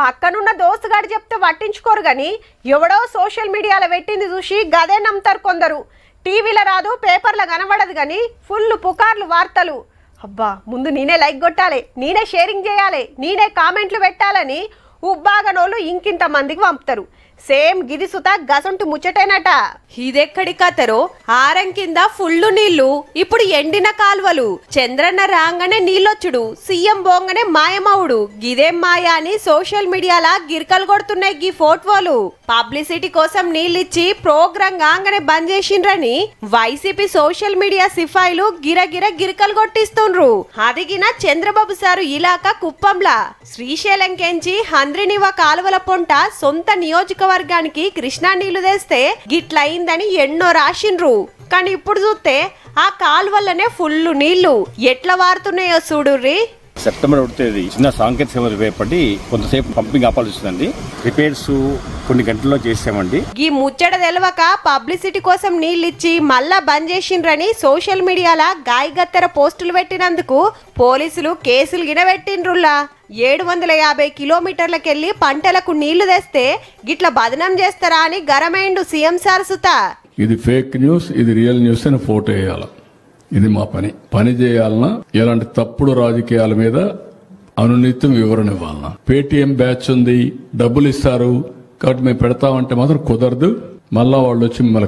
పక్కనున్న దోస్తుగాడు చెప్తే పట్టించుకోరు గాని ఎవడో సోషల్ మీడియాలో పెట్టింది చూసి గదే నమ్ముతారు కొందరు. టీవీలో రాదు, పేపర్లో కనబడదు గాని ఫుల్ పుకార్లు వార్తలు. అబ్బా ముందు నేనే లైక్ కొట్టాలి, నేనే షేరింగ్ చేయాలి, నేనే కామెంట్లు పెట్టాలని ఉబ్బాగనోళ్ళు ఇంకింత మందికి పంపుతారు. సేమ్ గిది సుత గసంటు ముచ్చటేనట. ఇదెక్కడి కథరో, ఆరం కింద ఫుల్లు నీళ్లు, ఇప్పుడు ఎండిన కాల్వలు. చంద్రన్న రాగానే నీళ్ళొచ్చుడు, సీఎం బోంగనే మాయమవుడు. గిదేం మాయా అని సోషల్ మీడియాలా గిరికలు కొడుతున్నాయి గీ ఫోటోలు. పబ్లిసిటీ కోసం నీళ్ళిచ్చి ప్రోగ్రాం గాంగనే బంద్ చేసిండ్రని వైసీపీ సోషల్ మీడియా సిఫాయిలు గిరగిర గిరికలు కొట్టిస్తుండ్రు. అదిగిన చంద్రబాబు సారు ఇలాకా కుప్పంలా శ్రీశైలం కెంచి హంద్రినివ కాలువల పొంట సొంత నియోజకవర్గానికి కృష్ణా నీళ్లు తెస్తే గిట్లయిందని ఎన్నో రాసిండ్రు. కానీ ఇప్పుడు చూస్తే ఆ కాలువల్లనే ఫుల్ నీళ్లు ఎట్లా వారుతున్నాయో చూడుర్రి. సెప్టెంబర్ 1 తేదీ చిన్న సాంకేతిక సమస్య ఏర్పడి కొంతసేపు పంపింగ్ ఆపాల్సి వచ్చిందండి. రిపేర్స్ కొన్ని గంటల్లో చేసామండి. ఈ ముచ్చట తెలవక పబ్లిసిటీ కోసం నీళ్ళిచ్చి మళ్ళా బంద్ చేసిండ్రని సోషల్ మీడియాలా గాయగత్తెర పోస్టులు పెట్టినందుకు పోలీసులు కేసులు గినబెట్టిండ్రులా. 750 కిలోమీటర్లకెళ్లి పంటలకు నీళ్లు తెస్తే గిట్ల బదనం చేస్తారా అని గరమైండు సీఎం సార్ సుత. ఇది ఫేక్ న్యూస్, ఇది రియల్ న్యూస్ అని ఫోటో వేయాల. ఇది మా పని చేయాలన్నా ఎలాంటి తప్పుడు రాజకీయాల మీద అనునిత్యం వివరణ ఇవ్వాలన్నా. పేటీఎం బ్యాచ్ ఉంది, డబ్బులు ఇస్తారు కాబట్టి మేము పెడతామంటే మాత్రం కుదరదు. మళ్ళా వాళ్ళు వచ్చి మిమ్మల్ని